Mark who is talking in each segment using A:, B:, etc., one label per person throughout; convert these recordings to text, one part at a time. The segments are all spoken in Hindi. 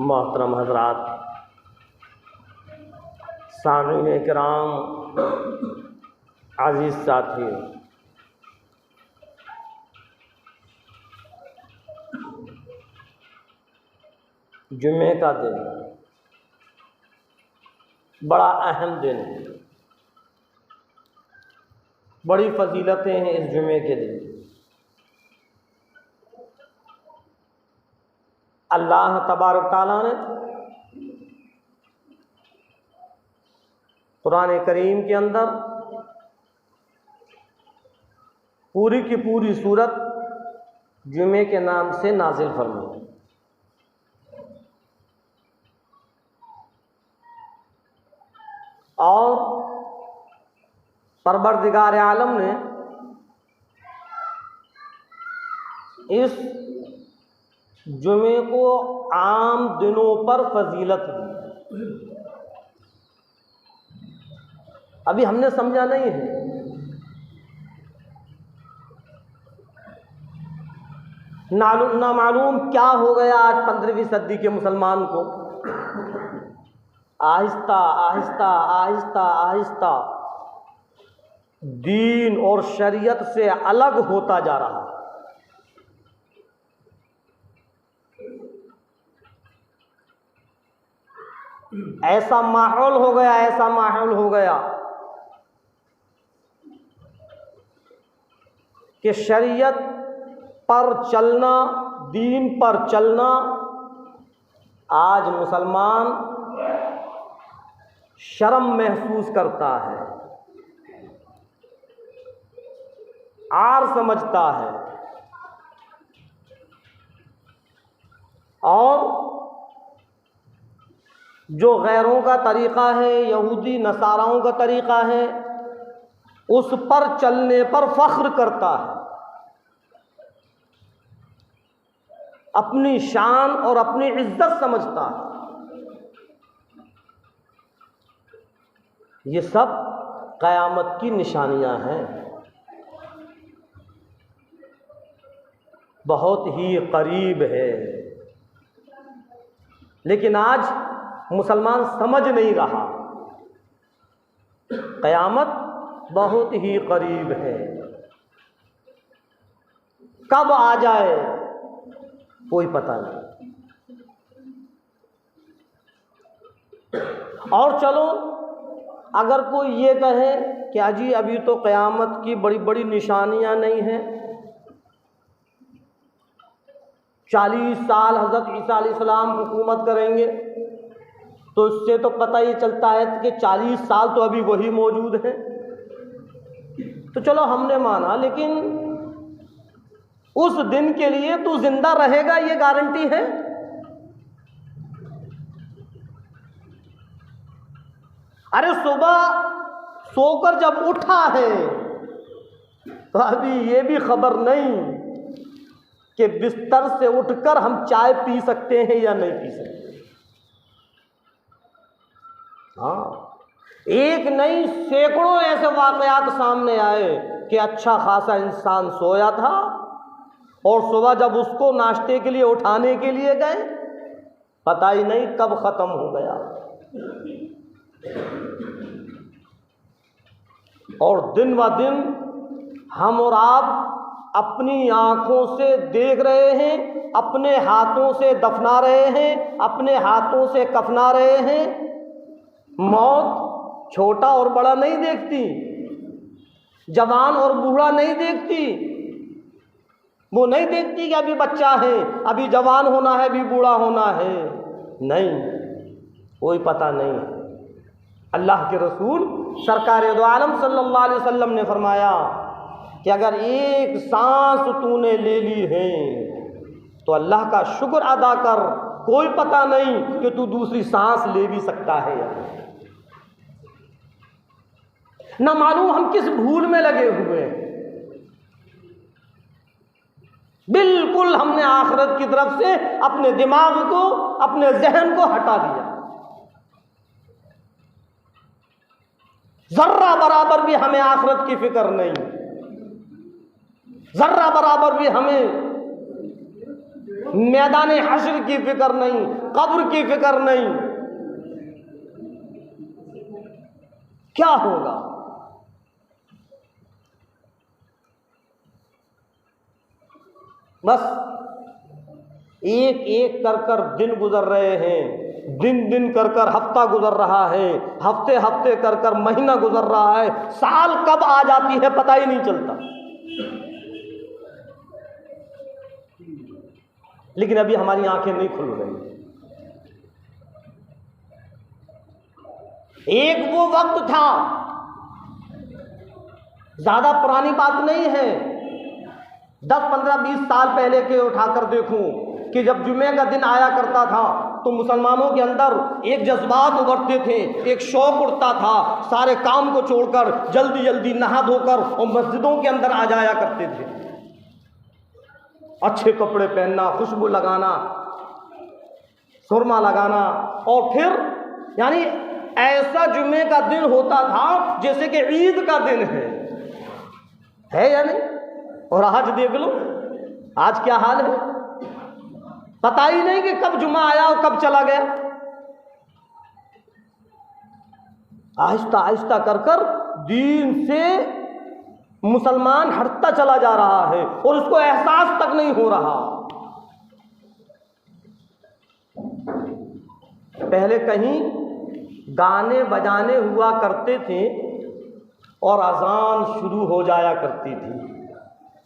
A: मोहतरम हजरात, सामीन इकराम, अजीज़ साथियों, जुम्मे का दिन बड़ा अहम दिन है। बड़ी फजीलतें हैं इस जुम्मे के दिन। अल्लाह तबारक ताला ने कुरान करीम के अंदर पूरी की पूरी सूरत जुमे के नाम से नाजिल फरमाई। और परवरदिगार आलम ने इस जुमे को आम दिनों पर फजीलत दी। अभी हमने समझा नहीं है, ना मालूम क्या हो गया आज 15वीं सदी के मुसलमान को। आहिस्ता आहिस्ता आहिस्ता आहिस्ता दीन और शरीयत से अलग होता जा रहा है। ऐसा माहौल हो गया कि शरीयत पर चलना, दीन पर चलना आज मुसलमान शर्म महसूस करता है, आर समझता है। और जो गैरों का तरीक़ा है, यहूदी नसाराओं का तरीक़ा है, उस पर चलने पर फ़ख्र करता है, अपनी शान और अपनी इज्जत समझता है। ये सब क़यामत की निशानियां हैं, बहुत ही करीब है। लेकिन आज मुसलमान समझ नहीं रहा। क़यामत बहुत ही करीब है, कब आ जाए कोई पता नहीं। और चलो, अगर कोई ये कहे क्या जी अभी तो क़यामत की बड़ी बड़ी निशानियां नहीं हैं, 40 साल हज़रत ईसा अलैहिस्सलाम हुकूमत करेंगे, तो इससे तो पता ही चलता है कि 40 साल तो अभी वही मौजूद हैं। तो चलो हमने माना, लेकिन उस दिन के लिए तू जिंदा रहेगा ये गारंटी है? अरे सुबह सोकर जब उठा है तो अभी ये भी खबर नहीं कि बिस्तर से उठकर हम चाय पी सकते हैं या नहीं पी सकते। हाँ, एक नहीं सैकड़ों ऐसे वाक़यात सामने आए कि अच्छा खासा इंसान सोया था और सुबह जब उसको नाश्ते के लिए उठाने के लिए गए, पता ही नहीं कब ख़त्म हो गया। और दिन ब दिन हम और आप अपनी आँखों से देख रहे हैं, अपने हाथों से दफना रहे हैं, अपने हाथों से कफना रहे हैं। मौत छोटा और बड़ा नहीं देखती, जवान और बूढ़ा नहीं देखती। वो नहीं देखती कि अभी बच्चा है, अभी जवान होना है, अभी बूढ़ा होना है। नहीं, कोई पता नहीं। अल्लाह के रसूल सरकार दो आलम सल्लल्लाहु अलैहि वसल्लम ने फरमाया कि अगर एक सांस तूने ले ली है तो अल्लाह का शुक्र अदा कर, कोई पता नहीं कि तू दूसरी सांस ले भी सकता है या नहीं। ना मालूम हम किस भूल में लगे हुए हैं। बिल्कुल हमने आखिरत की तरफ से अपने दिमाग को, अपने जहन को हटा दिया। जर्रा बराबर भी हमें आखिरत की फिक्र नहीं, जर्रा बराबर भी हमें मैदान हश्र की फिक्र नहीं, कब्र की फिक्र नहीं। क्या होगा? बस एक एक कर कर दिन गुजर रहे हैं, दिन दिन कर कर हफ्ता गुजर रहा है, हफ्ते हफ्ते कर कर महीना गुजर रहा है, साल कब आ जाती है पता ही नहीं चलता। लेकिन अभी हमारी आंखें नहीं खुल रही। एक वो वक्त था, ज्यादा पुरानी बात नहीं है, 10, 15, 20 साल पहले के उठाकर देखूं कि जब जुमे का दिन आया करता था तो मुसलमानों के अंदर एक जज्बात उभरते थे, एक शौक उठता था, सारे काम को छोड़कर जल्दी जल्दी नहा धोकर और मस्जिदों के अंदर आ जाया करते थे। अच्छे कपड़े पहनना, खुशबू लगाना, सुरमा लगाना, और फिर यानी ऐसा जुमे का दिन होता था जैसे कि ईद का दिन है या नहीं? और आज देख लो आज क्या हाल है, पता ही नहीं कि कब जुमा आया और कब चला गया। आहिस्ता आहिस्ता कर कर दीन से मुसलमान हटता चला जा रहा है और उसको एहसास तक नहीं हो रहा। पहले कहीं गाने बजाने हुआ करते थे और अजान शुरू हो जाया करती थी।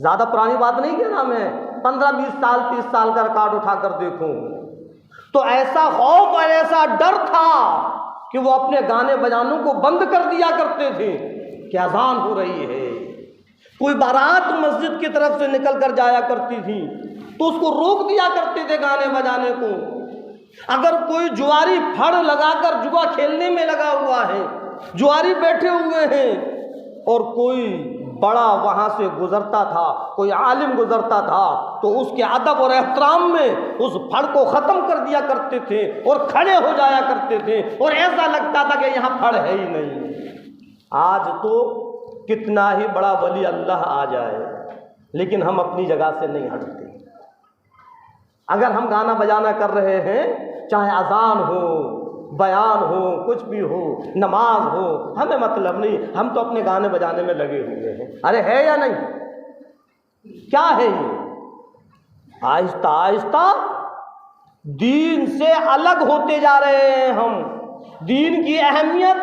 A: ज़्यादा पुरानी बात नहीं कह रहा मैं, 15, 20 साल 30 साल का रिकॉर्ड उठाकर देखूं तो ऐसा खौफ और ऐसा डर था कि वो अपने गाने बजानों को बंद कर दिया करते थे कि अजान हो रही है। कोई बारात मस्जिद की तरफ से निकल कर जाया करती थी तो उसको रोक दिया करते थे गाने बजाने को। अगर कोई जुआरी फड़ लगाकर जुआ खेलने में लगा हुआ है, जुआरी बैठे हुए हैं और कोई बड़ा वहाँ से गुजरता था, कोई आलिम गुजरता था, तो उसके अदब और एहतराम में उस फड़ को ख़त्म कर दिया करते थे और खड़े हो जाया करते थे और ऐसा लगता था कि यहाँ फड़ है ही नहीं। आज तो कितना ही बड़ा वली अल्लाह आ जाए लेकिन हम अपनी जगह से नहीं हटते। अगर हम गाना बजाना कर रहे हैं, चाहे अजान हो, बयान हो, कुछ भी हो, नमाज हो, हमें मतलब नहीं, हम तो अपने गाने बजाने में लगे हुए हैं। अरे है या नहीं? क्या है ये? आहिस्ता आहिस्ता दीन से अलग होते जा रहे हैं हम। दीन की अहमियत,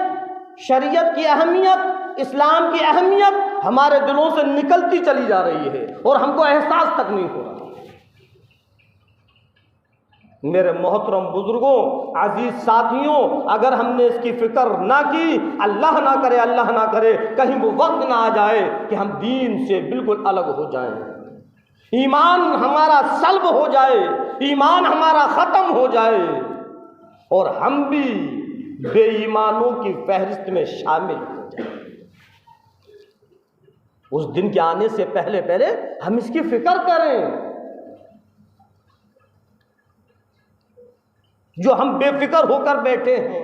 A: शरीयत की अहमियत, इस्लाम की अहमियत हमारे दिलों से निकलती चली जा रही है और हमको एहसास तक नहीं हो रहा। मेरे मोहतरम बुजुर्गों, अजीज साथियों, अगर हमने इसकी फिक्र ना की, अल्लाह ना करे, कहीं वो वक्त ना आ जाए कि हम दीन से बिल्कुल अलग हो जाएं, ईमान हमारा सल्ब हो जाए, ईमान हमारा ख़त्म हो जाए और हम भी बेईमानों की फहरिस्त में शामिल हो जाए। उस दिन के आने से पहले पहले हम इसकी फिक्र करें। जो हम बेफिक्र होकर बैठे हैं।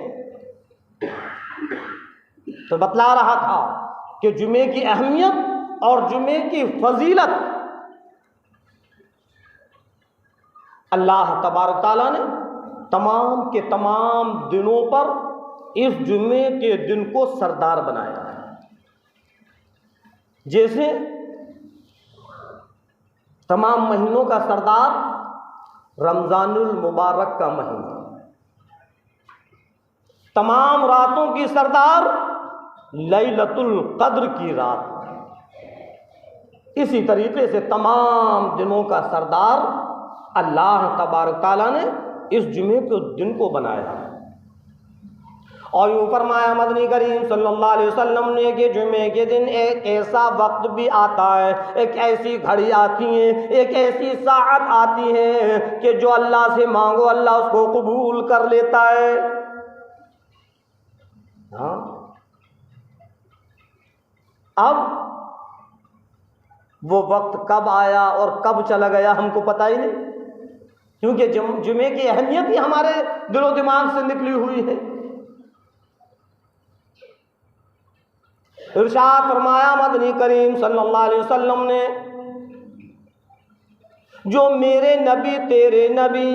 A: तो बतला रहा था कि जुमे की अहमियत और जुमे की फजीलत अल्लाह तबारक ताला ने तमाम के तमाम दिनों पर इस जुमे के दिन को सरदार बनाया है। जैसे तमाम महीनों का सरदार रमजानुल मुबारक का महीना, तमाम रातों की सरदार लैलतुल कद्र की रात। इसी तरीके से तमाम दिनों का सरदार अल्लाह तबारक ताला ने इस जुमे के दिन को बनाया। और यूँ फरमाया मदनी करीम सल्लल्लाहु अलैहि वसल्लम ने कि जुमे के दिन एक ऐसा वक्त भी आता है, एक ऐसी घड़ी आती है, एक ऐसी साअत आती है कि जो अल्लाह से मांगो अल्लाह उसको कबूल कर लेता है। हाँ, अब वो वक्त कब आया और कब चला गया हमको पता ही नहीं, क्योंकि जुमे की अहमियत ही हमारे दिलो दिमाग से निकली हुई है। इरशाद फरमाया मदनी करीम सल्लल्लाहु अलैहि वसल्लम ने, जो मेरे नबी तेरे नबी,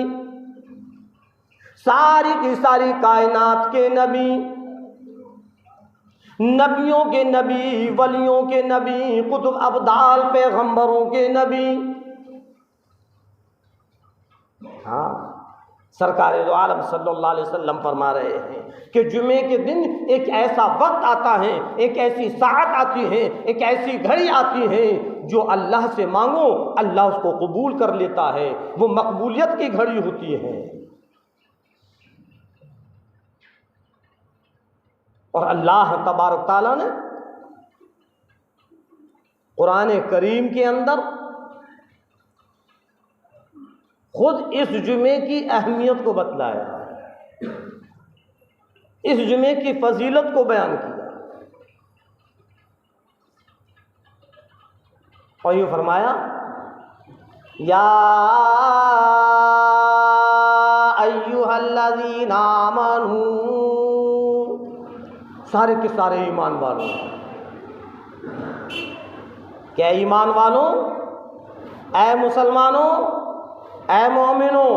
A: सारी की सारी कायनात के नबी, नबियों के नबी, वलियों के नबी, कुतुब अब्दाल पैगंबरों के नबी, हाँ, सरकार दो आलम सल्लल्लाहु अलैहि वसल्लम फरमा रहे हैं कि जुमे के दिन एक ऐसा वक्त आता है, एक ऐसी साअत आती है, एक ऐसी घड़ी आती है जो अल्लाह से मांगो अल्लाह उसको कबूल कर लेता है। वो मकबूलियत की घड़ी होती है। और अल्लाह तबारक ताला ने कुरान करीम के अंदर खुद इस जुमे की अहमियत को बतलाया, इस जुमे की फजीलत को बयान किया और यूँ फरमाया, या अय्युहल्लज़ीना आमनू, सारे के सारे ईमान वालों, क्या ईमान वालों, ऐ मुसलमानों, ऐ मोमिनो,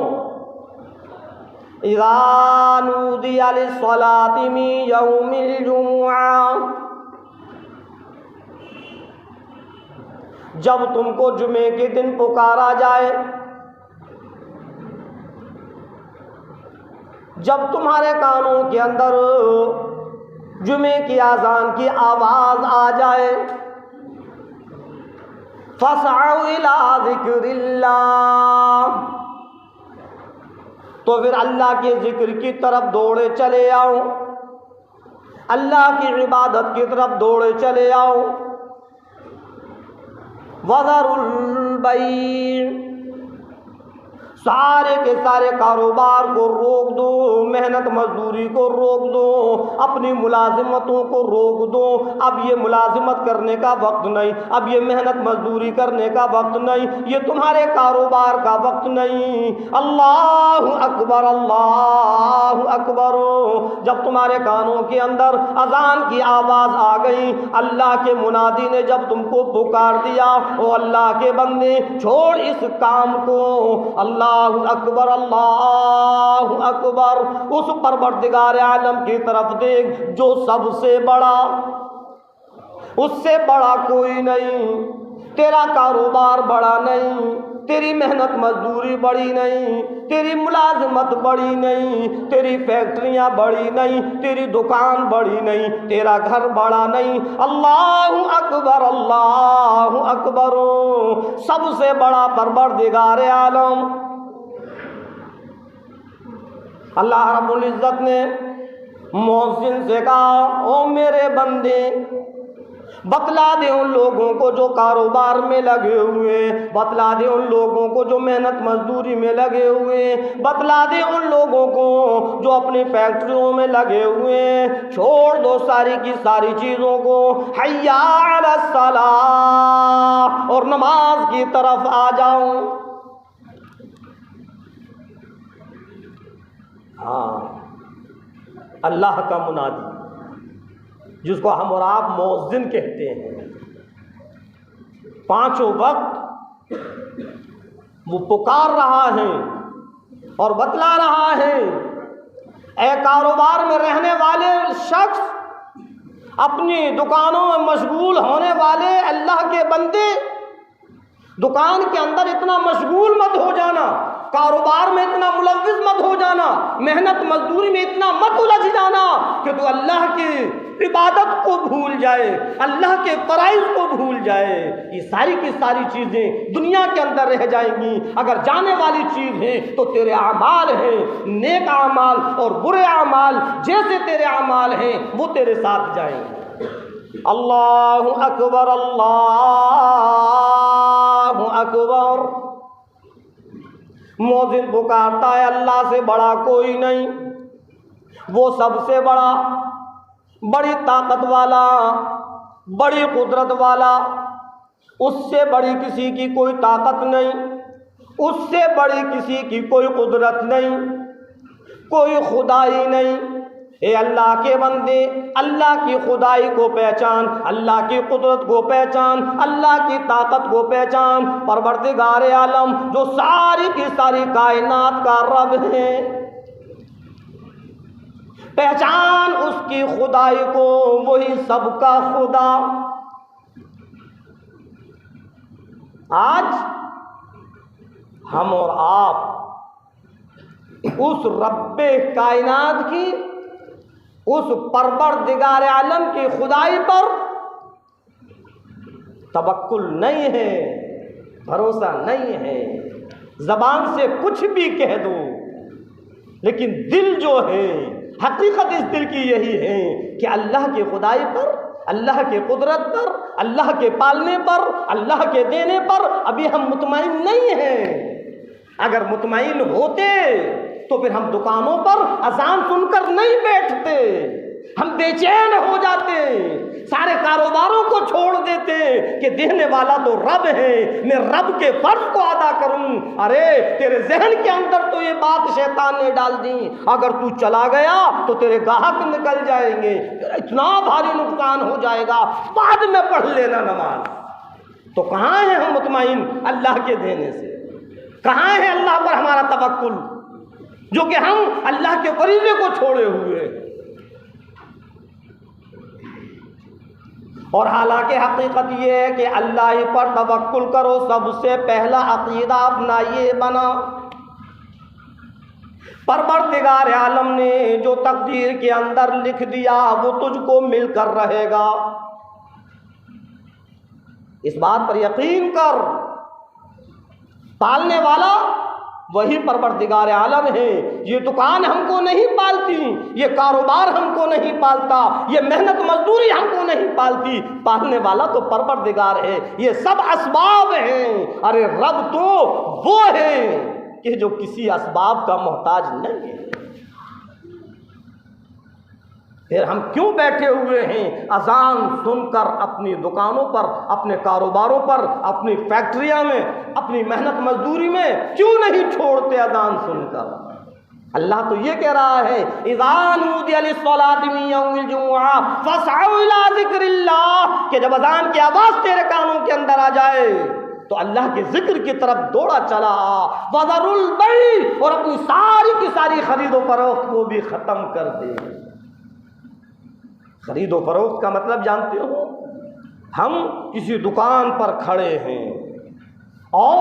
A: इज़ा नूदिया लिस्सलाति मिन यौमिल जुमुआ, जब तुमको जुमे के दिन पुकारा जाए, जब तुम्हारे कानों के अंदर जुमे की आज़ान की आवाज़ आ जाए, फसअउ इला ज़िक्रिल्लाह, तो फिर अल्लाह के जिक्र की तरफ दौड़े चले आओ, अल्लाह की इबादत की तरफ दौड़े चले आओ। वज़रुल बैअ, सारे के सारे कारोबार को रोक दो, मेहनत मजदूरी को रोक दो, अपनी मुलाजिमतों को रोक दो। अब ये मुलाजिमत करने का वक्त नहीं, अब ये मेहनत मजदूरी करने का वक्त नहीं, ये तुम्हारे कारोबार का वक्त नहीं। अल्लाहु अकबर, अल्लाहु अकबर। जब तुम्हारे कानों के अंदर अजान की आवाज़ आ गई, अल्लाह के मुनादी ने जब तुमको पुकार दिया, ओ अल्लाह के बंदे छोड़ इस काम को, अल्लाह अल्लाह अकबर, उस परवरदिगार आलम की तरफ देख जो सबसे बड़ा, उससे बड़ा कोई नहीं। तेरा कारोबार बड़ा नहीं, तेरी मेहनत मजदूरी बड़ी नहीं, तेरी मुलाजमत बड़ी नहीं, तेरी फैक्ट्रियां बड़ी नहीं, तेरी दुकान बड़ी नहीं, तेरा घर बड़ा नहीं। अल्लाहु अकबर, सबसे बड़ा परवरदिगार आलम। अल्लाह रब्बुल इज्जत ने मुअज्जिन से कहा, ओ मेरे बंदे, बतला दे उन लोगों को जो कारोबार में लगे हुए, बतला दे उन लोगों को जो मेहनत मजदूरी में लगे हुए, बतला दे उन लोगों को जो अपनी फैक्ट्रियों में लगे हुए। छोड़ दो सारी की सारी चीज़ों को, हय्या अला सलाह, और नमाज की तरफ आ जाओ। हाँ, अल्लाह का मुनादी जिसको हम और आप मुअज्जिन कहते हैं, पांचों वक्त वो पुकार रहा है और बतला रहा है, ऐ कारोबार में रहने वाले शख्स, अपनी दुकानों में मशगूल होने वाले अल्लाह के बंदे, दुकान के अंदर इतना मशगूल मत हो जाना, कारोबार में इतना मुलव्विस मत हो जाना, मेहनत मजदूरी में इतना मत उलझ जाना कि तू अल्लाह की इबादत को भूल जाए, अल्लाह के फराइज को भूल जाए। ये सारी की सारी चीज़ें दुनिया के अंदर रह जाएंगी। अगर जाने वाली चीज़ है तो तेरे आमाल हैं, नेक आमाल और बुरे आमाल, जैसे तेरे आमाल हैं वो तेरे साथ जाएंगे। अल्लाहु अकबर, अल्लाहु अकबर। मुअज्जिन पुकारता है, अल्लाह से बड़ा कोई नहीं, वो सबसे बड़ा, बड़ी ताकत वाला, बड़ी कुदरत वाला, उससे बड़ी किसी की कोई ताकत नहीं, उससे बड़ी किसी की कोई कुदरत नहीं, कोई खुदाई नहीं। ए अल्लाह के बंदे, अल्लाह की खुदाई को पहचान, अल्लाह की कुदरत को पहचान, अल्लाह की ताकत को पहचान। परवरदिगार आलम जो सारी की सारी कायनात का रब है, पहचान उसकी खुदाई को, वही सबका खुदा। आज हम और आप उस रब्बे कायनात की, उस परवरदिगार आलम की खुदाई पर तवक्कुल नहीं है, भरोसा नहीं है। ज़बान से कुछ भी कह दो, लेकिन दिल जो है, हकीकत इस दिल की यही है कि अल्लाह की खुदाई पर, अल्लाह के कुदरत पर, अल्लाह के पालने पर, अल्लाह के देने पर अभी हम मुतमईन नहीं हैं। अगर मुतमईन होते तो फिर हम दुकानों पर अज़ान सुनकर नहीं बैठते, हम बेचैन हो जाते, सारे कारोबारों को छोड़ देते कि देने वाला तो रब है, मैं रब के फर्ज को अदा करूं। अरे तेरे जहन के अंदर तो ये बात शैतान ने डाल दी, अगर तू चला गया तो तेरे ग्राहक निकल जाएंगे, इतना भारी नुकसान हो जाएगा, बाद में पढ़ लेना नमाज। तो कहाँ है हम मुतमईन अल्लाह के देने से? कहाँ है अल्लाह पर हमारा तवक्कुल, जो कि हम अल्लाह के फरीज़े को छोड़े हुए। और हालांकि हकीकत ये है कि अल्लाह ही पर तवक्कुल करो, सबसे पहला अकीदा अपना ये बना, परवरदिगार आलम ने जो तकदीर के अंदर लिख दिया वो तुझको मिलकर रहेगा, इस बात पर यकीन कर। पालने वाला वही परवरदिगार आलम है। ये दुकान हमको नहीं पालती, ये कारोबार हमको नहीं पालता, ये मेहनत मजदूरी हमको नहीं पालती, पालने वाला तो परवरदिगार है। ये सब असबाब हैं। अरे रब तो वो है कि जो किसी असबाब का मोहताज नहीं है। फिर हम क्यों बैठे हुए हैं अजान सुनकर अपनी दुकानों पर, अपने कारोबारों पर, अपनी फैक्ट्रियां में, अपनी मेहनत मजदूरी में क्यों नहीं छोड़ते अजान सुनकर? अल्लाह तो ये कह रहा है, इज़ा नूदिया लिस्सलाति मिन यौमिल जुमुआ फसअउ इला ज़िक्रिल्लाह, कि जब अजान की आवाज़ तेरे कानों के अंदर आ जाए तो अल्लाह के जिक्र की तरफ दौड़ा चला। वज़रुल बैअ, और अपनी सारी की सारी खरीदो फरोख्त को भी ख़त्म कर दे। खरीदो फरोख्त का मतलब जानते हो, हम किसी दुकान पर खड़े हैं और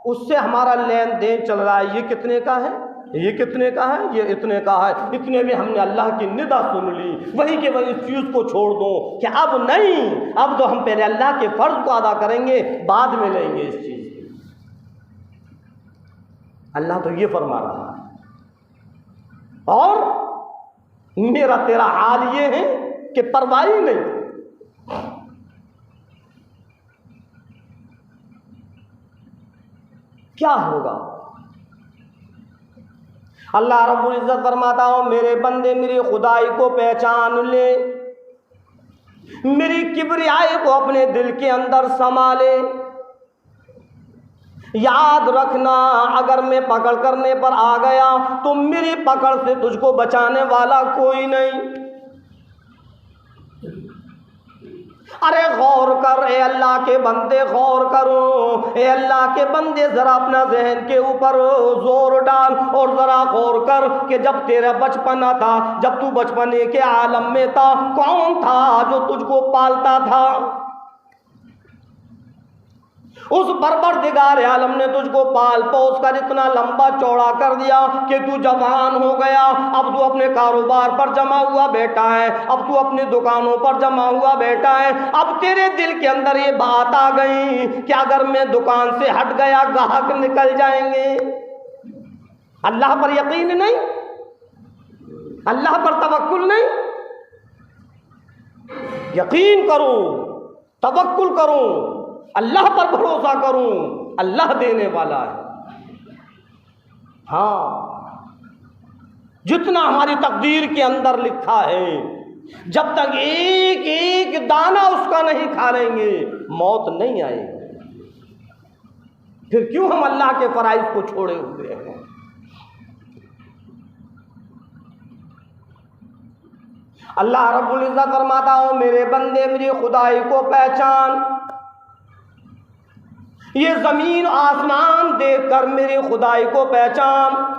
A: उससे हमारा लेन देन चल रहा है, ये कितने का है, ये कितने का है, ये इतने का है। इतने में हमने अल्लाह की निदा सुन ली, वही के वही इस चीज़ को छोड़ दो कि अब नहीं, अब तो हम पहले अल्लाह के फ़र्ज को अदा करेंगे, बाद में लेंगे इस चीज़ की। अल्लाह तो ये फरमा रहा है। और मेरा तेरा हाल ये है कि परवाह ही नहीं। क्या होगा? अल्लाह रब्बुल इज़्ज़त फरमाता हूँ, मेरे बंदे मेरी खुदाई को पहचान ले, मेरी किबरियाई को अपने दिल के अंदर समा ले। याद रखना, अगर मैं पकड़ करने पर आ गया तो मेरी पकड़ से तुझको बचाने वाला कोई नहीं। अरे गौर कर, ए अल्लाह के बंदे गौर करो, ए अल्लाह के बंदे ज़रा अपना जहन के ऊपर जोर डाल और ज़रा गौर कर कि जब तेरा बचपना था, जब तू बचपने के आलम में था, कौन था जो तुझको पालता था? उस परवरदिगार आलम ने तुझको पाल पोस कर इतना लंबा चौड़ा कर दिया कि तू जवान हो गया। अब तू अपने कारोबार पर जमा हुआ बैठा है, अब तू अपनी दुकानों पर जमा हुआ बैठा है। अब तेरे दिल के अंदर ये बात आ गई कि अगर मैं दुकान से हट गया ग्राहक निकल जाएंगे। अल्लाह पर यकीन नहीं, अल्लाह पर तवक्कुल नहीं। यकीन करूं, तवक्कुल करूं, अल्लाह पर भरोसा करूं, अल्लाह देने वाला है। हाँ, जितना हमारी तकदीर के अंदर लिखा है, जब तक एक एक दाना उसका नहीं खा लेंगे मौत नहीं आएगी। फिर क्यों हम अल्लाह के फराइज को छोड़े हुए हैं? अल्लाह रब्बुल इज़्ज़त फरमाता हो, मेरे बंदे मेरी खुदाई को पहचान। ये ज़मीन आसमान देखकर मेरी खुदाई को पहचान।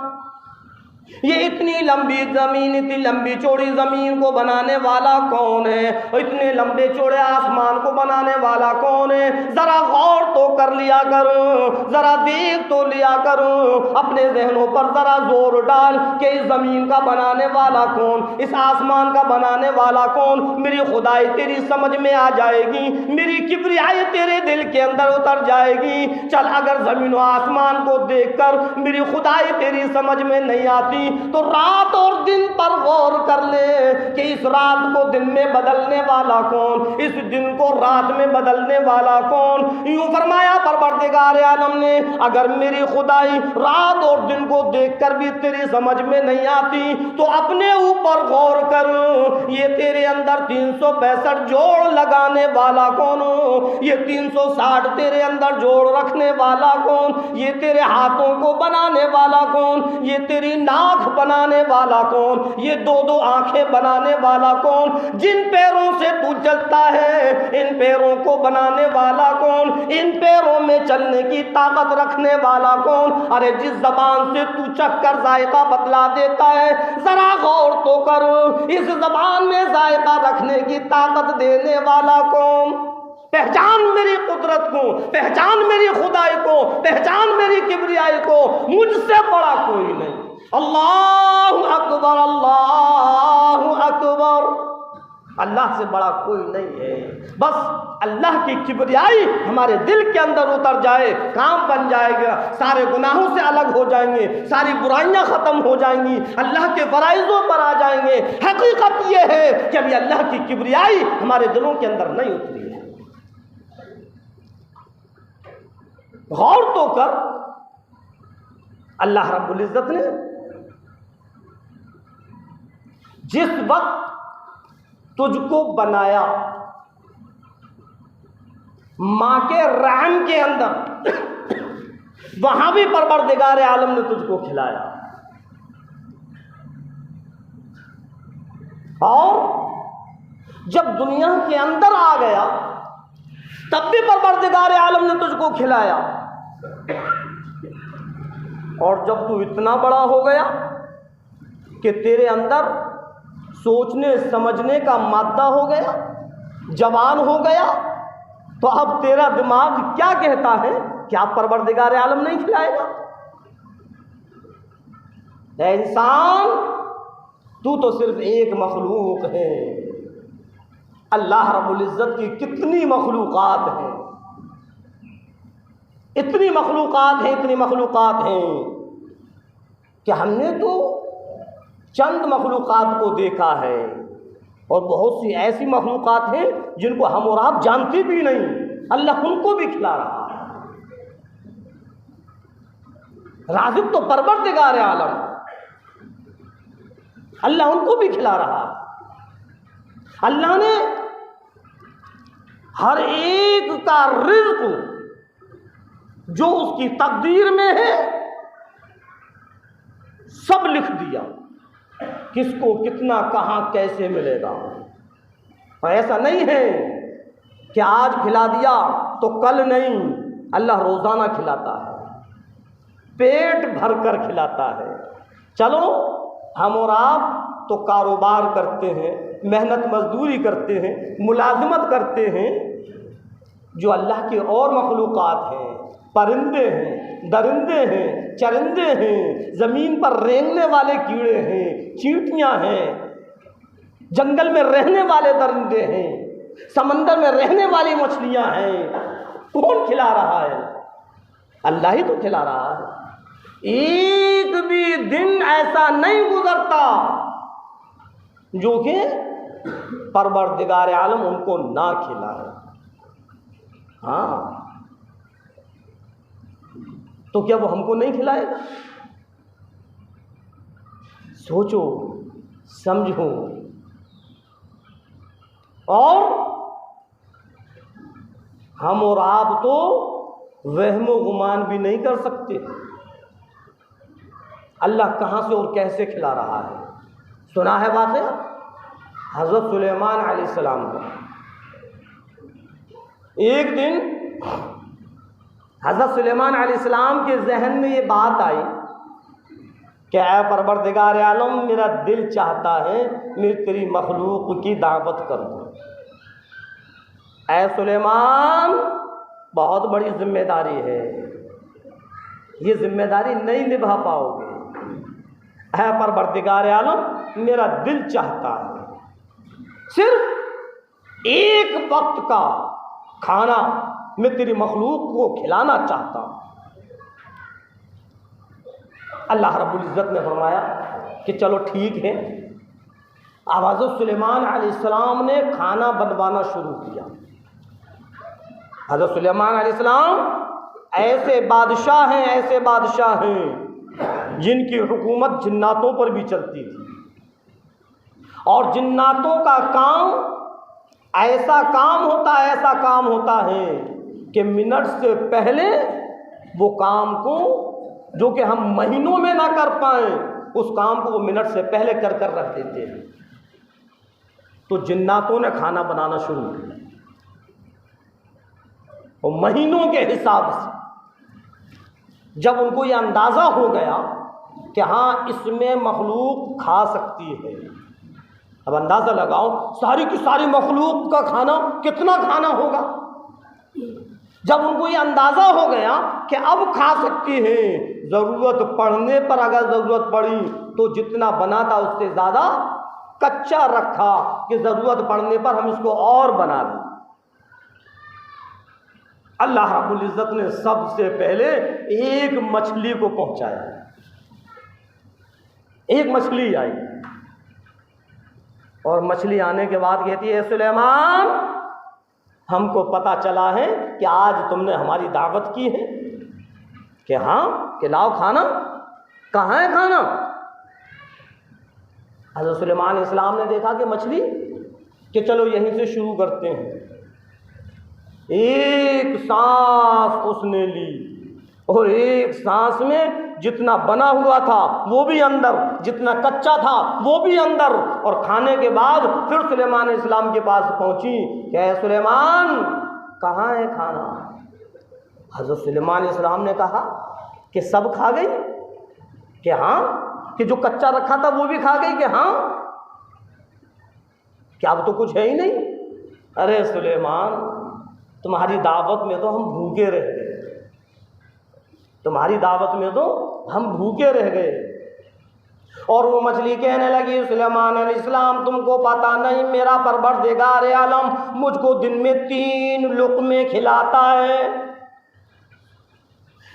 A: ये इतनी लंबी ज़मीन, इतनी लंबी चौड़ी ज़मीन को बनाने वाला कौन है? और इतने लंबे चौड़े आसमान को बनाने वाला कौन है? ज़रा गौर तो कर लिया करो, ज़रा देख तो लिया करो, अपने जहनों पर ज़रा जोर डाल कि इस ज़मीन का बनाने वाला कौन, इस आसमान का बनाने वाला कौन? मेरी खुदाई तेरी समझ में आ जाएगी, मेरी किबरियाई तेरे दिल के अंदर उतर जाएगी। चल, अगर ज़मीन और आसमान को देख कर मेरी खुदाई तेरी समझ में नहीं आती तो रात और दिन पर गौर कर ले कि इस रात को दिन में बदलने वाला कौन, इस दिन को रात में बदलने वाला कौन? यूं फरमाया परवरदिगार आलम ने, अगर मेरी खुदाई रात और दिन को देखकर भी तेरी समझ में नहीं आती तो अपने ऊपर गौर कर। ये तेरे अंदर 365 जोड़ लगाने वाला कौन? ये 360 तेरे अंदर जोड़ रखने वाला कौन? ये तेरे हाथों को बनाने वाला कौन? ये तेरी नाक बनाने वाला कौन? ये 2-2 आंखें बनाने वाला कौन? जिन पैरों से तू चलता है इन पैरों को बनाने वाला कौन? इन पैरों में चलने की ताकत रखने वाला कौन? अरे जिस जबान से तू चखकर जायका बतला देता है, जरा गौर तो कर, इस जबान में जायका रखने की ताकत देने वाला कौन? पहचान मेरी कुदरत को, पहचान मेरी खुदाई को, पहचान मेरी किबरियाई को, मुझसे बड़ा कोई नहीं। अल्लाहु अकबर, अल्लाहु अकबर। अल्लाह से बड़ा कोई नहीं है। बस अल्लाह की किबरियाई हमारे दिल के अंदर उतर जाए, काम बन जाएगा, सारे गुनाहों से अलग हो जाएंगे, सारी बुराइयां खत्म हो जाएंगी, अल्लाह के फराइज़ों पर आ जाएंगे। हकीकत यह है कि अभी अल्लाह की किबरियाई हमारे दिलों के अंदर नहीं उतरी है। गौर तो कर, अल्लाह रब्बुल इज़्ज़त ने जिस वक्त तुझको बनाया, मां के रहम के अंदर, वहां भी परवरदिगार आलम ने तुझको खिलाया। और जब दुनिया के अंदर आ गया तब भी परवरदिगार आलम ने तुझको खिलाया। और जब तू इतना बड़ा हो गया कि तेरे अंदर सोचने समझने का मादा हो गया, जवान हो गया, तो अब तेरा दिमाग क्या कहता है? क्या परवरदिगार आलम नहीं खिलाएगा? ऐ इंसान, तू तो सिर्फ एक मखलूक है। अल्लाह रब्बुल इज़्ज़त की कितनी मखलूक़ात हैं, इतनी मखलूक़ात हैं, इतनी मखलूक़ात हैं कि हमने तो चंद मखलूक़ात को देखा है, और बहुत सी ऐसी मखलूक़ात हैं जिनको हम और आप जानते भी नहीं। अल्लाह उनको भी खिला रहा है। राज़िक़ तो परवरदिगार आलम, अल्लाह उनको भी खिला रहा है। अल्लाह ने हर एक का रिज़्क़ जो उसकी तकदीर में है सब लिख दिया, किसको कितना कहाँ कैसे मिलेगा। और ऐसा नहीं है कि आज खिला दिया तो कल नहीं, अल्लाह रोज़ाना खिलाता है, पेट भर कर खिलाता है। चलो हम और आप तो कारोबार करते हैं, मेहनत मजदूरी करते हैं, मुलाजमत करते हैं। जो अल्लाह के और मखलूक़ात हैं, परिंदे हैं, दरिंदे हैं, चरिंदे हैं, ज़मीन पर रेंगने वाले कीड़े हैं, चींटियाँ हैं, जंगल में रहने वाले दरिंदे हैं, समंदर में रहने वाली मछलियाँ हैं, कौन खिला रहा है? अल्लाह ही तो खिला रहा है। एक भी दिन ऐसा नहीं गुजरता जो कि परवरदिगार आलम उनको ना खिलाए। हाँ, तो क्या वो हमको नहीं खिलाएगा? सोचो, समझो। और हम और आप तो वहमो गुमान भी नहीं कर सकते अल्लाह कहाँ से और कैसे खिला रहा है। सुना है वाक़या हज़रत सुलेमान अलैहिस्सलाम का। एक दिन हज़रत सुलेमान अलैहिस्सलाम के जहन में ये बात आई कि ऐ परवरदिगार आलम, मेरा दिल चाहता है मैं तेरी मखलूक की दावत करूँ। ऐ सुलेमान, बहुत बड़ी जिम्मेदारी है, ये जिम्मेदारी नहीं निभा पाओगे। ऐ परवरदिगार आलम, मेरा दिल चाहता है सिर्फ एक वक्त का खाना मैं तेरी मखलूक को खिलाना चाहता हूँ। अल्लाह रब्बुल इज़्ज़त ने फरमाया कि चलो ठीक है। अब हज़रत सुलेमान अलैहिस्सलाम ने खाना बनवाना शुरू किया। हज़रत सुलेमान अलैहिस्सलाम ऐसे बादशाह हैं, ऐसे बादशाह हैं जिनकी हुकूमत जिन्नातों पर भी चलती थी, और जिन्नातों का काम ऐसा काम होता है, ऐसा काम होता है कि मिनट से पहले वो काम को जो कि हम महीनों में ना कर पाए, उस काम को वो मिनट से पहले कर कर रख देते हैं। तो जिन्नातों ने खाना बनाना शुरू किया, और महीनों के हिसाब से जब उनको ये अंदाज़ा हो गया कि हाँ इसमें मखलूक खा सकती है, अब अंदाज़ा लगाओ सारी की सारी मखलूक का खाना कितना खाना होगा। जब उनको ये अंदाज़ा हो गया कि अब खा सकती है, ज़रूरत पड़ने पर अगर ज़रूरत पड़ी तो जितना बना था उससे ज़्यादा कच्चा रखा कि ज़रूरत पड़ने पर हम इसको और बना दें। अल्लाह रब्बुल इज़्ज़त ने सबसे पहले एक मछली को पहुंचाया। एक मछली आई, और मछली आने के बाद कहती है, सुलेमान, हमको पता चला है कि आज तुमने हमारी दावत की है कि हाँ कि लाओ खाना। कहाँ है खाना? हज़रत सुलेमान इस्लाम ने देखा कि मछली, कि चलो यहीं से शुरू करते हैं। एक सांस उसने ली, और एक सांस में जितना बना हुआ था वो भी अंदर, जितना कच्चा था वो भी अंदर। और खाने के बाद फिर सुलेमान इस्लाम के पास पहुंची कि ऐ सुलेमान, कहाँ है खाना? हज़रत सुलेमान अलैहिस्सलाम ने कहा कि सब खा गई, कि हाँ, कि जो कच्चा रखा था वो भी खा गई, कि हाँ, कि अब तो कुछ है ही नहीं। अरे सुलेमान, तुम्हारी दावत में तो हम भूखे रह गए, तुम्हारी दावत में तो हम भूखे रह गए। और वो मछली कहने लगी, सुलेमान अलैहिस्सलाम तुमको पता नहीं, मेरा परवरदिगार आलम मुझको दिन में 3 लुक़मे खिलाता है।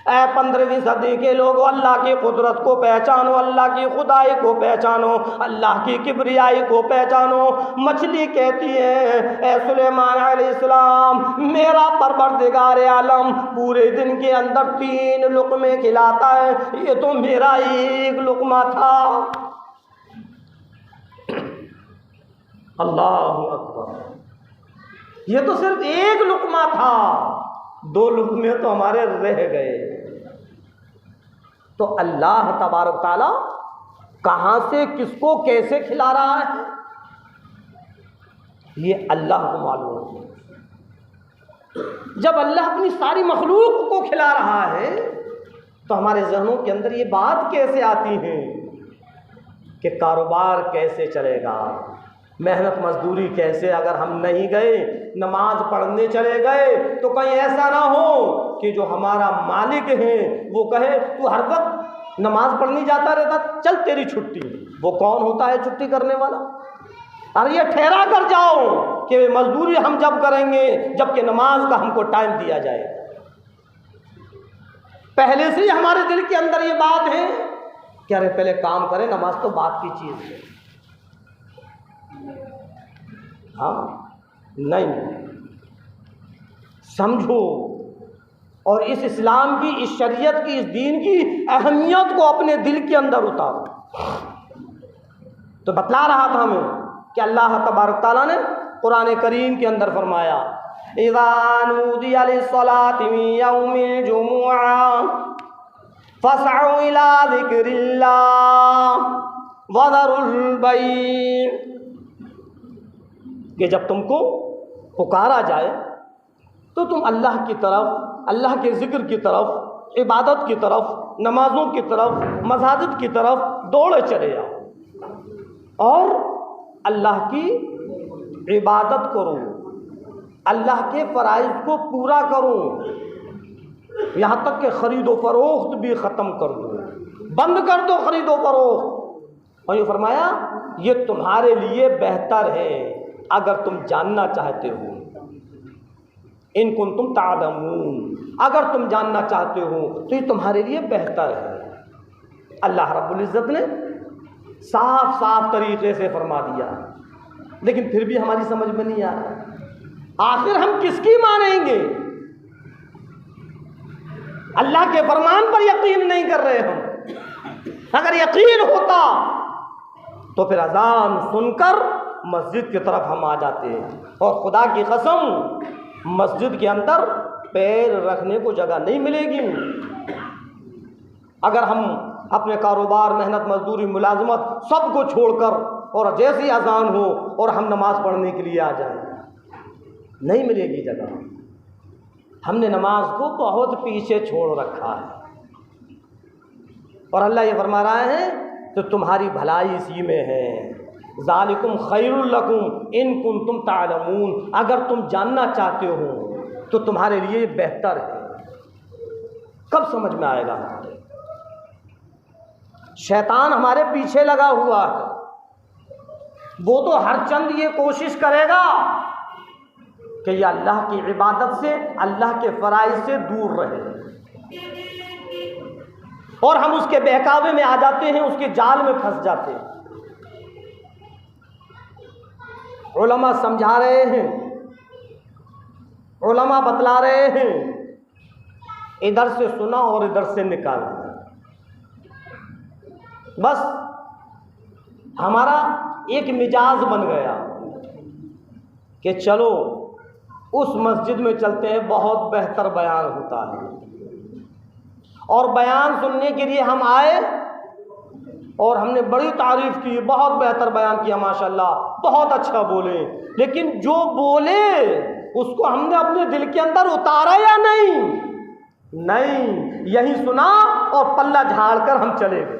A: ऐ 15वीं सदी के लोगों, अल्लाह की कुदरत को पहचानो, अल्लाह की खुदाई को पहचानो, अल्लाह की किबरियाई को पहचानो। मछली कहती है, ऐ सुलेमान अलैहिस्सलाम, मेरा परवरदिगार आलम पूरे दिन के अंदर 3 लुक़मे खिलाता है, ये तो मेरा 1 लुक़मा था। अल्लाहु अकबर, ये तो सिर्फ 1 लुक़मा था, 2 लुक़मे तो हमारे रह गए। तो अल्लाह तबारक ताला कहाँ से किसको कैसे खिला रहा है, ये अल्लाह को मालूम है। जब अल्लाह अपनी सारी मखलूक को खिला रहा है तो हमारे जहनों के अंदर ये बात कैसे आती है कि कारोबार कैसे चलेगा, मेहनत मजदूरी कैसे, अगर हम नहीं गए नमाज पढ़ने चले गए तो कहीं ऐसा ना हो कि जो हमारा मालिक है वो कहे तू हर वक्त नमाज पढ़ने जाता रहता, चल तेरी छुट्टी। वो कौन होता है छुट्टी करने वाला? अरे ये ठहरा कर जाओ कि मजदूरी हम जब करेंगे जबकि नमाज का हमको टाइम दिया जाए। पहले से ही हमारे दिल के अंदर ये बात है कि अरे पहले काम करें, नमाज तो बात की चीज़ है। हाँ, नहीं, समझो और इस इस्लाम की, इस शरीयत की, इस दीन की अहमियत को अपने दिल के अंदर उतारो। तो बतला रहा था हमें कि अल्लाह तबारक ताला ने कुरान करीम के अंदर फरमाया, इज़ा नूदिया लिस्सलाति मिन यौमिल जुमुआ फसअू इला ज़िक्रिल्लाह वज़रुल बैअ, कि जब तुमको पुकारा जाए तो तुम अल्लाह की तरफ, अल्लाह के ज़िक्र की तरफ, इबादत की तरफ, नमाज़ों की तरफ, मसाजिद की तरफ दौड़े चले जाओ और अल्लाह की इबादत करो, अल्लाह के फ़राइज़ को पूरा करो, यहाँ तक कि ख़रीदो फ़रोख्त भी ख़त्म कर दो, बंद कर दो ख़रीदो फ़रोख्त। और ये फरमाया ये तुम्हारे लिए बेहतर है अगर तुम जानना चाहते हो, इन कुंतुम तालमून, अगर तुम जानना चाहते हो तो ये तुम्हारे लिए बेहतर है। अल्लाह रब्बुल इज़्ज़त ने साफ साफ तरीक़े से फरमा दिया, लेकिन फिर भी हमारी समझ में नहीं आ रहा, आखिर हम किसकी मानेंगे? अल्लाह के फरमान पर यकीन नहीं कर रहे हम। अगर यकीन होता तो फिर अजान सुनकर मस्जिद की तरफ हम आ जाते हैं, और खुदा की कसम मस्जिद के अंदर पैर रखने को जगह नहीं मिलेगी अगर हम अपने कारोबार, मेहनत मजदूरी, मुलाजमत सब को छोड़कर और जैसे ही अजान हो और हम नमाज पढ़ने के लिए आ जाएं, नहीं मिलेगी जगह। हमने नमाज को बहुत पीछे छोड़ रखा है। और अल्लाह ये फरमा रहा है तो तुम्हारी भलाई इसी में है, ज़ालिकुम खैरुल लकुम इन कुंतुम तालमून, अगर तुम जानना चाहते हो तो तुम्हारे लिए बेहतर है। कब समझ में आएगा? शैतान हमारे पीछे लगा हुआ है, वो तो हर चंद ये कोशिश करेगा कि ये अल्लाह की इबादत से, अल्लाह के फराइज़ से दूर रहे, और हम उसके बहकावे में आ जाते हैं, उसके जाल में फंस जाते हैं। उलमा समझा रहे हैं, उलमा बतला रहे हैं, इधर से सुना और इधर से निकाला, बस हमारा एक मिजाज बन गया कि चलो उस मस्जिद में चलते हैं, बहुत बेहतर बयान होता है। और बयान सुनने के लिए हम आए और हमने बड़ी तारीफ़ की, बहुत बेहतर बयान किया माशाल्लाह, बहुत अच्छा बोले। लेकिन जो बोले उसको हमने अपने दिल के अंदर उतारा या नहीं? नहीं, यही सुना और पल्ला झाड़ कर हम चले गए।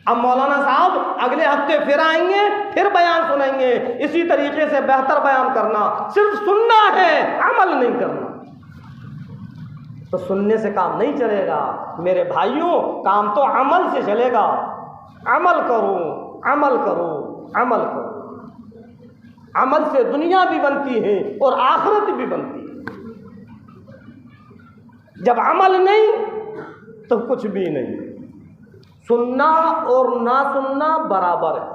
A: अब मौलाना साहब अगले हफ्ते फिर आएंगे, फिर बयान सुनेंगे, इसी तरीके से बेहतर बयान करना। सिर्फ सुनना है, अमल नहीं करना। तो सुनने से काम नहीं चलेगा मेरे भाइयों, काम तो अमल से चलेगा। अमल करो, अमल करो, अमल करो। अमल से दुनिया भी बनती है और आखिरत भी बनती है। जब अमल नहीं तो कुछ भी नहीं। सुनना और ना सुनना बराबर है।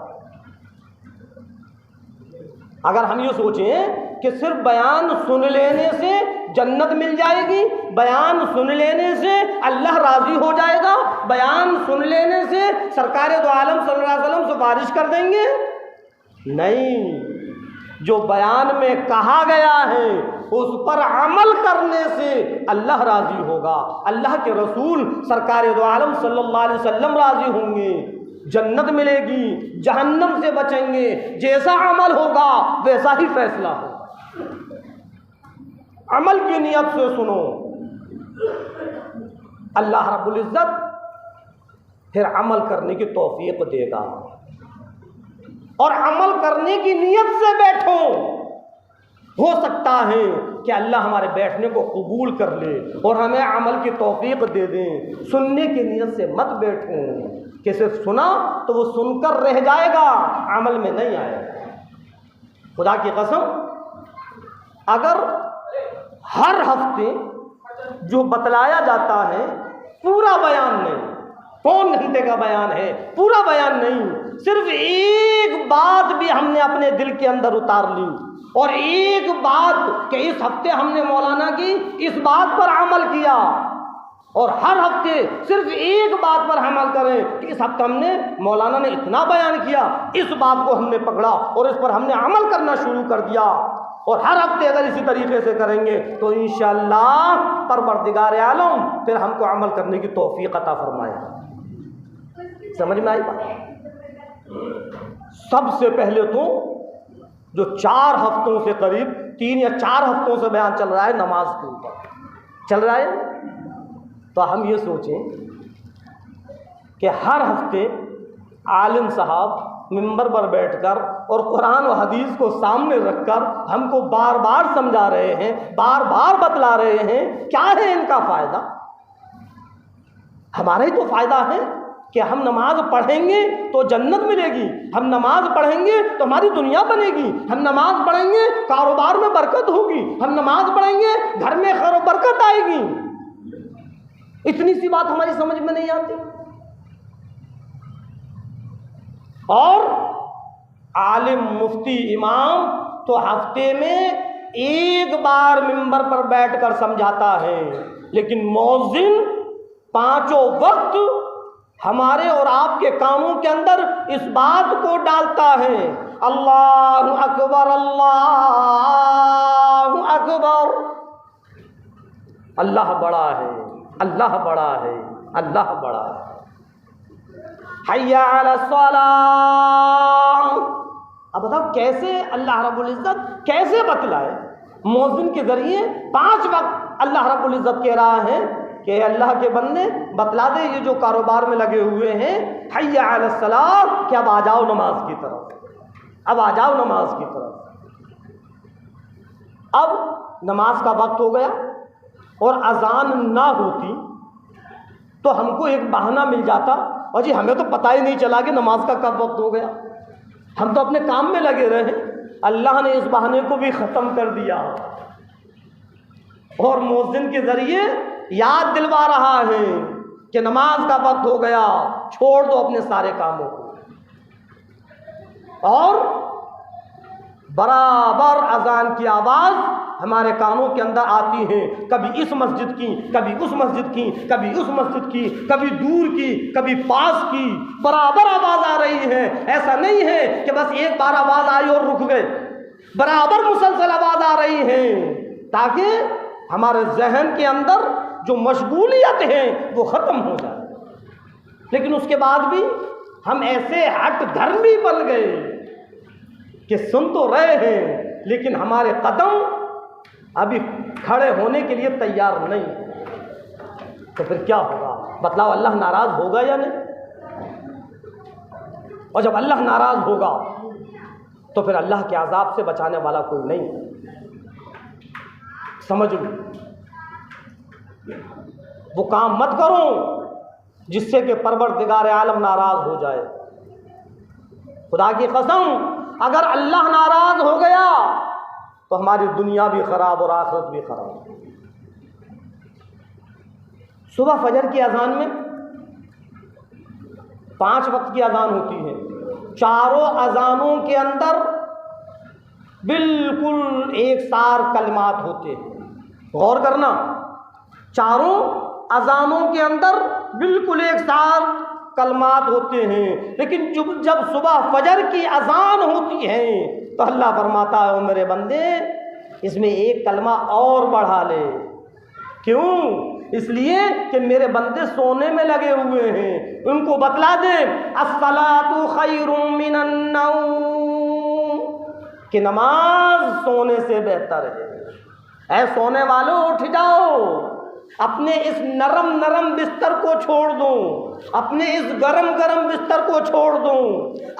A: अगर हम ये सोचें कि सिर्फ बयान सुन लेने से जन्नत मिल जाएगी, बयान सुन लेने से अल्लाह राज़ी हो जाएगा, बयान सुन लेने से सरकार दो आलम सल्लल्लाहु अलैहि वसल्लम सिफारिश कर देंगे, नहीं। जो बयान में कहा गया है उस पर अमल करने से अल्लाह राज़ी होगा, अल्लाह के रसूल सरकार दो आलम सल्लल्लाहु अलैहि वसल्लम राज़ी होंगे, जन्नत मिलेगी, जहन्नम से बचेंगे। जैसा अमल होगा वैसा ही फैसला होगा। अमल की नियत से सुनो, अल्लाह रब्बुल इज़्ज़त फिर अमल करने की तौफीक देगा। और अमल करने की नियत से बैठो, हो सकता है कि अल्लाह हमारे बैठने को कबूल कर ले और हमें अमल की तौफीक दे दें। सुनने की नियत से मत बैठो कि सिर्फ सुना तो वो सुनकर रह जाएगा, अमल में नहीं आएगा। खुदा की कसम, अगर हर हफ्ते जो बतलाया जाता है पूरा बयान नहीं, पौन घंटे का बयान है, पूरा बयान नहीं, सिर्फ एक बात भी हमने अपने दिल के अंदर उतार ली और एक बात कि इस हफ्ते हमने मौलाना की इस बात पर अमल किया, और हर हफ्ते सिर्फ एक बात पर अमल करें कि इस हफ्ते हमने मौलाना ने इतना बयान किया, इस बात को हमने पकड़ा और इस पर हमने अमल करना शुरू कर दिया। और हर हफ्ते अगर इसी तरीके से करेंगे तो इंशाअल्लाह परवरदिगार आलम फिर हमको अमल करने की तौफीक अता फरमाएगा। समझ में आई बात? सबसे पहले तो जो 4 हफ्तों से करीब 3 या 4 हफ्तों से बयान चल रहा है नमाज के ऊपर चल रहा है, तो हम ये सोचें कि हर हफ्ते आलिम साहब मिंबर पर बैठकर और कुरान और हदीस को सामने रखकर हमको बार बार समझा रहे हैं, बार बार बतला रहे हैं। क्या है इनका फ़ायदा? हमारा ही तो फ़ायदा है कि हम नमाज पढ़ेंगे तो जन्नत मिलेगी, हम नमाज पढ़ेंगे तो हमारी दुनिया बनेगी, हम नमाज पढ़ेंगे कारोबार में बरकत होगी, हम नमाज पढ़ेंगे घर में खैर बरकत आएगी। इतनी सी बात हमारी समझ में नहीं आती। और आलिम मुफ्ती इमाम तो हफ्ते में एक बार मिंबर पर बैठकर समझाता है, लेकिन मौज़िन 5 वक्त हमारे और आपके कानों के अंदर इस बात को डालता है, अल्लाहु अकबर, अल्लाहु अकबर, अल्लाह बड़ा है, अल्लाह बड़ा है, अल्लाह बड़ा है। हय्या अला सलाह। अब बताओ कैसे अल्लाह रब्बुल इज़्ज़त कैसे बतलाए? मौज़िन के ज़रिए 5 वक्त अल्लाह रब्बुल इज़्ज़त कह रहा है कि अल्लाह के बंदे बतला दे, ये जो कारोबार में लगे हुए हैं, हय्या अला सलाह, कि अब आ जाओ नमाज की तरफ, अब आ जाओ नमाज की तरफ। अब नमाज का वक्त हो गया और अजान ना होती तो हमको एक बहाना मिल जाता, और जी हमें तो पता ही नहीं चला कि नमाज का कब वक्त हो गया, हम तो अपने काम में लगे रहे। अल्लाह ने इस बहाने को भी ख़त्म कर दिया और मुअज्जिन के ज़रिए याद दिलवा रहा है कि नमाज का वक्त हो गया, छोड़ दो अपने सारे कामों को। और बराबर अजान की आवाज़ हमारे कानों के अंदर आती है, कभी इस मस्जिद की, कभी उस मस्जिद की, कभी उस मस्जिद की, कभी दूर की, कभी पास की, बराबर आवाज़ आ रही है। ऐसा नहीं है कि बस एक बार आवाज़ आई और रुक गए, बराबर मुसलसल आवाज़ आ रही है, ताकि हमारे जहन के अंदर जो मशगूलियत है वो ख़त्म हो जाए। लेकिन उसके बाद भी हम ऐसे हट धर्मी बन गए कि सुन तो रहे हैं लेकिन हमारे कदम अभी खड़े होने के लिए तैयार नहीं। तो फिर क्या होगा? बतलाओ, अल्लाह नाराज होगा या नहीं? और जब अल्लाह नाराज होगा तो फिर अल्लाह के अज़ाब से बचाने वाला कोई नहीं। समझ लो, वो काम मत करो जिससे कि परवरदिगार आलम नाराज हो जाए। खुदा की कसम, अगर अल्लाह नाराज हो गया तो हमारी दुनिया भी खराब और आखिरत भी खराब। सुबह फजर की अजान में 5 वक्त की अजान होती है। चारों अजानों के अंदर बिल्कुल एक सार कलमात होते हैं। गौर करना, चारों अजानों के अंदर बिल्कुल एक सार कलमात होते हैं, लेकिन जब सुबह फजर की अजान होती है तो अल्लाह फरमाता है, ओ मेरे बंदे, इसमें एक कलमा और बढ़ा ले। क्यों? इसलिए कि मेरे बंदे सोने में लगे हुए हैं। उनको बतला दे अस्सलातु खैरुम मिनन नौम, कि नमाज सोने से बेहतर है। ऐ सोने वालों, उठ जाओ, अपने इस नरम नरम बिस्तर को छोड़ दो, अपने इस गरम गरम बिस्तर को छोड़ दो।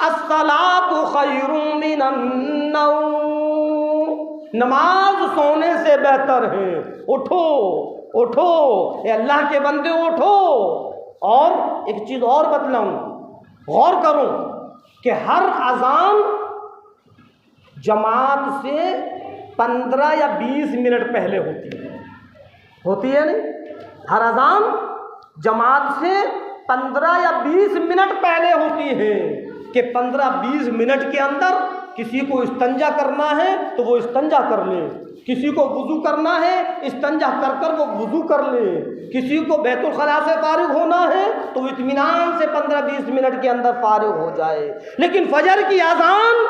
A: अस्सलातु खैरुम मिनन नौम, नमाज सोने से बेहतर है। उठो उठो, ये अल्लाह के बंदे उठो। और एक चीज़ और बतलाऊं, गौर करो कि हर अजान जमात से 15 या 20 मिनट पहले होती है नहीं? हर अजान जमात से 15 या 20 मिनट पहले होती है कि 15-20 मिनट के अंदर किसी को इस्तंजा करना है तो वो इस्तंजा कर ले, किसी को वुज़ू करना है इस्तंजा कर कर वो वुज़ू कर ले, किसी को बैतुल खला से फारिग होना है तो वो इत्मीनान से 15-20 मिनट के अंदर फारिग हो जाए। लेकिन फजर की अजान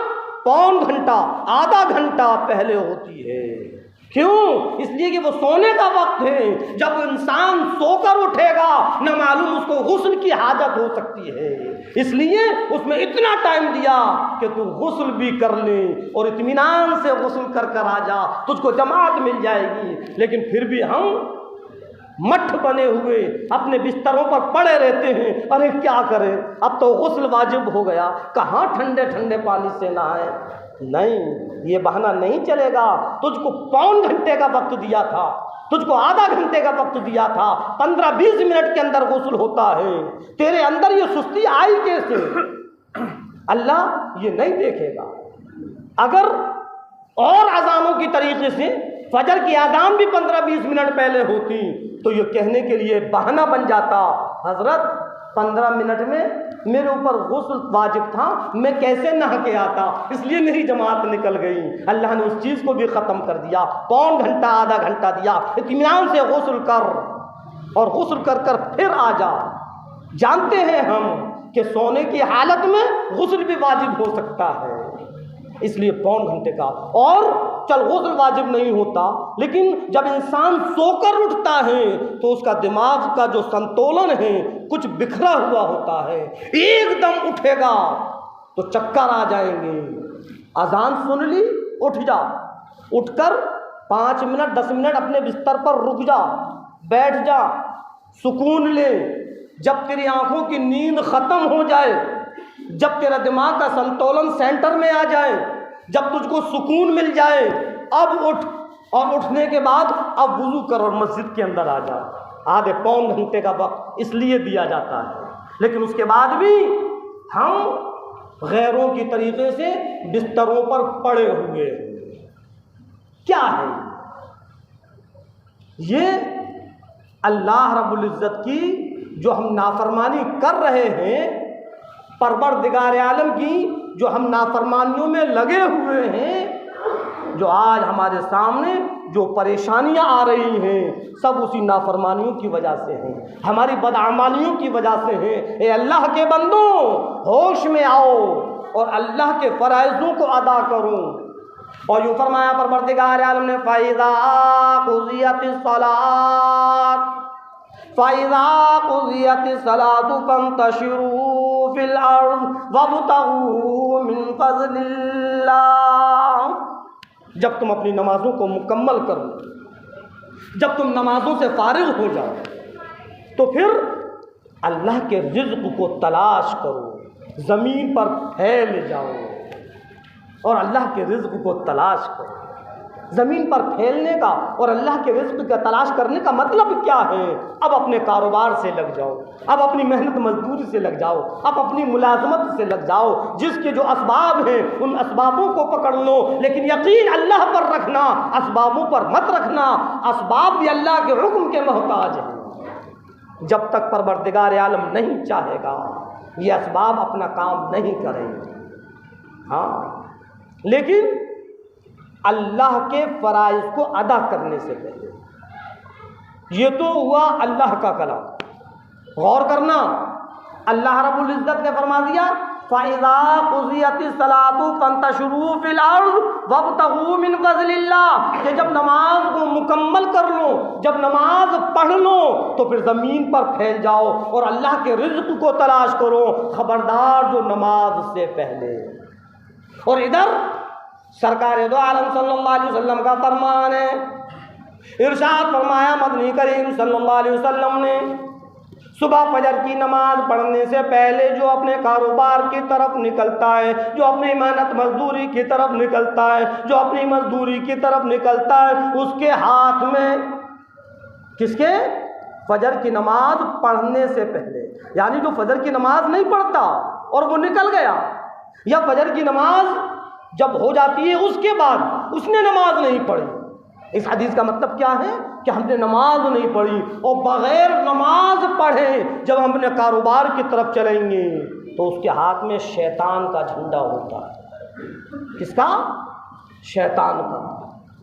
A: पौन घंटा, आधा घंटा पहले होती है। क्यों? इसलिए कि वो सोने का वक्त है। जब इंसान सोकर उठेगा न मालूम उसको गुस्ल की हाजत हो सकती है, इसलिए उसमें इतना टाइम दिया कि तू गुस्ल भी कर ले और इत्मीनान से गुस्ल कर कर आ जा, तुझको जमात मिल जाएगी। लेकिन फिर भी हम मठ बने हुए अपने बिस्तरों पर पड़े रहते हैं। अरे क्या करें, अब तो गुस्ल वाजिब हो गया, कहाँ ठंडे ठंडे पानी से नहाए। नहीं, ये बहाना नहीं चलेगा। तुझको पौन घंटे का वक्त दिया था, तुझको आधा घंटे का वक्त दिया था, 15-20 मिनट के अंदर गुस्ल होता है। तेरे अंदर ये सुस्ती आई कैसे? अल्लाह ये नहीं देखेगा। अगर और अजानों की तरीके से फजर की अजान भी 15-20 मिनट पहले होती तो ये कहने के लिए बहाना बन जाता, हजरत 15 मिनट में मेरे ऊपर गुस्ल वाजिब था, मैं कैसे नहा के आता, इसलिए मेरी जमात निकल गई। अल्लाह ने उस चीज़ को भी ख़त्म कर दिया, पौन घंटा आधा घंटा दिया, इत्मीनान से गुस्ल कर और गुस्ल कर कर फिर आ जा। जानते हैं हम कि सोने की हालत में गुस्ल भी वाजिब हो सकता है, इसलिए पौन घंटे का। और चल गुस्ल वाजिब नहीं होता, लेकिन जब इंसान सोकर उठता है तो उसका दिमाग का जो संतुलन है कुछ बिखरा हुआ होता है। एकदम उठेगा तो चक्कर आ जाएंगे। अजान सुन ली, उठ जा, उठकर 5 मिनट 10 मिनट अपने बिस्तर पर रुक जा, बैठ जा, सुकून ले। जब तेरी आंखों की नींद ख़त्म हो जाए, जब तेरा दिमाग का संतुलन सेंटर में आ जाए, जब तुझको सुकून मिल जाए, अब उठ। और उठने के बाद अब वुज़ू कर और मस्जिद के अंदर आ जा। आधे पौन घंटे का वक्त इसलिए दिया जाता है, लेकिन उसके बाद भी हम गैरों की तरीके से बिस्तरों पर पड़े हुए। क्या है ये? अल्लाह रब्बुल इज़्ज़त की जो हम नाफरमानी कर रहे हैं, परवरदिगार आलम की जो हम नाफरमानियों में लगे हुए हैं, जो आज हमारे सामने जो परेशानियां आ रही हैं, सब उसी नाफरमानियों की वजह से हैं, हमारी बदआमालियों की वजह से हैं। ए अल्लाह के बंदों, होश में आओ और अल्लाह के फ़राइज़ों को अदा करो। और यूँ फरमाया परवरदिगार आलम ने, फ़इज़ा क़ुज़ियतिस सलात फ़इज़ा क़ुज़ियतिस सलातु फ़ंतशिरू फ़िल अर्ज़ वब्तग़ू मिन फ़ज़लिल्लाह। जब तुम अपनी नमाज़ों को मुकम्मल करो, जब तुम नमाज़ों से फारिग हो जाओ, तो फिर अल्लाह के रिज़्क़ को तलाश करो, ज़मीन पर फैल जाओ और अल्लाह के रिज़्क़ को तलाश करो। ज़मीन पर फैलने का और अल्लाह के रिज़्क़ का तलाश करने का मतलब क्या है? अब अपने कारोबार से लग जाओ, अब अपनी मेहनत मजदूरी से लग जाओ, अब अपनी मुलाजमत से लग जाओ। जिसके जो असबाब हैं उन असबाबों को पकड़ लो, लेकिन यकीन अल्लाह पर रखना, असबाबों पर मत रखना। असबाब भी अल्लाह के हुक्म के मोहताज हैं। जब तक परवरदिगार आलम नहीं चाहेगा ये असबाब अपना काम नहीं करेंगे। हाँ, लेकिन अल्लाह के फ़राइज़ को अदा करने से पहले ये तो हुआ अल्लाह का कलाम। गौर करना, अल्लाह रब्बुल इज़्ज़त ने फरमा दिया फ़इज़ा क़ुज़ियतिस सलातु फ़ंतशिरू फ़िल अर्ज़ वब्तग़ू मिन फ़ज़लिल्लाह, कि जब नमाज को मुकम्मल कर लो, जब नमाज पढ़ लो तो फिर ज़मीन पर फैल जाओ और अल्लाह के रिज़्क़ को तलाश करो। ख़बरदार जो नमाज से पहले। और इधर सरकार दो आलम सल्लल्लाहु अलैहि वसल्लम का फरमान है, इरशाद फरमाया मदनी करीम सल्लल्लाहु अलैहि वसल्लम ने, सुबह फजर की नमाज पढ़ने से पहले जो अपने कारोबार की तरफ निकलता है, जो अपनी मेहनत मजदूरी की तरफ निकलता है, जो अपनी मजदूरी की तरफ निकलता है, उसके हाथ में किसके? फजर की नमाज पढ़ने से पहले। यानी जो फजर की नमाज नहीं पढ़ता और वो निकल गया, या फजर की नमाज जब हो जाती है उसके बाद उसने नमाज नहीं पढ़ी। इस हदीस का मतलब क्या है कि हमने नमाज नहीं पढ़ी, और बग़ैर नमाज पढ़े जब हम अपने कारोबार की तरफ चलेंगे तो उसके हाथ में शैतान का झंडा होता है। किसका? शैतान का।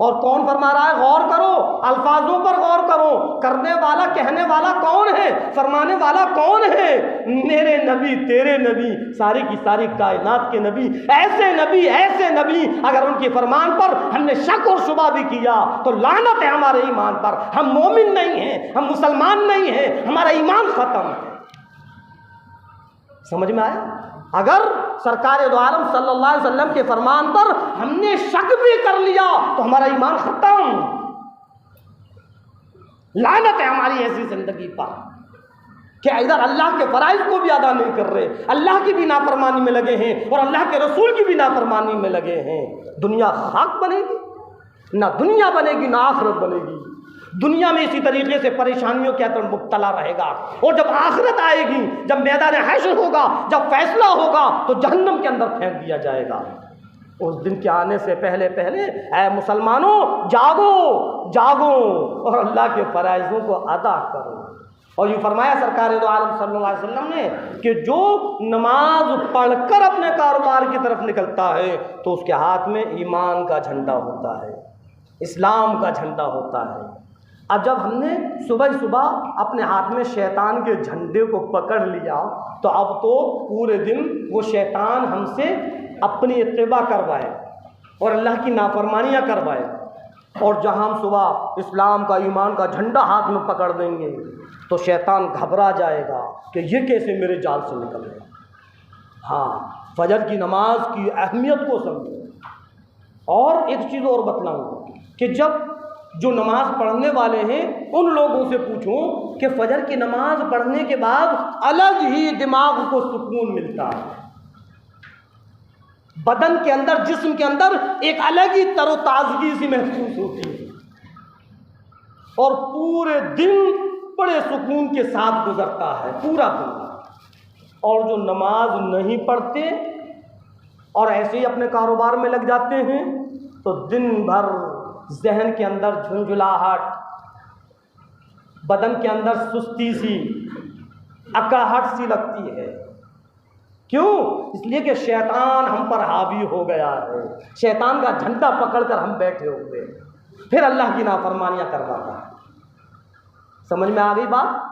A: और कौन फरमा रहा है? गौर करो, अल्फाजों पर गौर करो। करने वाला, कहने वाला कौन है? फरमाने वाला कौन है? मेरे नबी, तेरे नबी, सारी की सारी कायनात के नबी। ऐसे नबी अगर उनके फरमान पर हमने शक और शुबा भी किया तो लानत है हमारे ईमान पर। हम मोमिन नहीं हैं, हम मुसलमान नहीं हैं, हमारा ईमान ख़त्म है। समझ में आया? अगर सरकार दो आलम सल्लल्लाहु अलैहि वसल्लम के फरमान पर हमने शक भी कर लिया तो हमारा ईमान खत्म। लानत है हमारी ऐसी जिंदगी पर कि इधर अल्लाह के फराइज़ को भी अदा नहीं कर रहे, अल्लाह की भी नाफरमानी में लगे हैं और अल्लाह के रसूल की भी नाफरमानी में लगे हैं। दुनिया खाक बनेगी, ना दुनिया बनेगी ना आखिरत बनेगी। दुनिया में इसी तरीके से परेशानियों के अंदर मुब्तला रहेगा, और जब आखिरत आएगी, जब मैदान हश्र होगा, जब फैसला होगा तो जहन्नम के अंदर फेंक दिया जाएगा। उस दिन के आने से पहले पहले ऐ मुसलमानों, जागो और अल्लाह के फराइज़ों को अदा करो। और यूँ फरमाया सरकार दो आलम सल्लल्लाहु अलैहि वसल्लम ने कि जो नमाज पढ़कर अपने कारोबार की तरफ निकलता है तो उसके हाथ में ईमान का झंडा होता है, इस्लाम का झंडा होता है। अब जब हमने सुबह सुबह अपने हाथ में शैतान के झंडे को पकड़ लिया तो अब तो पूरे दिन वो शैतान हमसे अपनी इत्तिबा करवाए और अल्लाह की नाफरमानियाँ करवाए। और जहाँ हम सुबह इस्लाम का, ईमान का झंडा हाथ में पकड़ देंगे तो शैतान घबरा जाएगा कि ये कैसे मेरे जाल से निकल गया। हाँ, फजर की नमाज की अहमियत को समझो। और एक चीज़ और बतलाऊँ कि जब जो नमाज पढ़ने वाले हैं उन लोगों से पूछो कि फजर की नमाज पढ़ने के बाद अलग ही दिमाग को सुकून मिलता है, बदन के अंदर, जिस्म के अंदर एक अलग ही तरोताज़गी सी महसूस होती है और पूरे दिन बड़े सुकून के साथ गुजरता है पूरा दिन। और जो नमाज नहीं पढ़ते और ऐसे ही अपने कारोबार में लग जाते हैं तो दिन भर जहन के अंदर झुंझुलाहट, बदन के अंदर सुस्ती सी, अकड़ाहट सी लगती है। क्यों? इसलिए कि शैतान हम पर हावी हो गया है, शैतान का झंडा पकड़कर हम बैठे हुए, फिर अल्लाह की नाफरमानियाँ करवाता है। समझ में आ गई बात?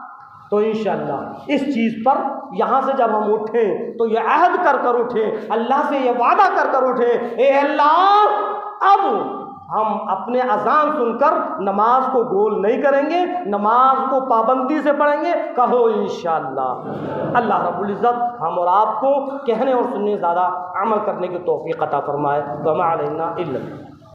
A: तो इंशाअल्लाह इस चीज़ पर यहाँ से जब हम उठें तो ये अहद कर कर उठें, अल्लाह से ये वादा कर कर उठें, ए अल्लाह अब हम अपने अजान सुनकर नमाज को गोल नहीं करेंगे, नमाज को पाबंदी से पढ़ेंगे। कहो इंशाअल्लाह। अल्लाह रब्बुल इज़्ज़त हम और आपको कहने और सुनने ज़्यादा अमल करने की तौफीक अता फरमाए। वमा अलैना इल्ला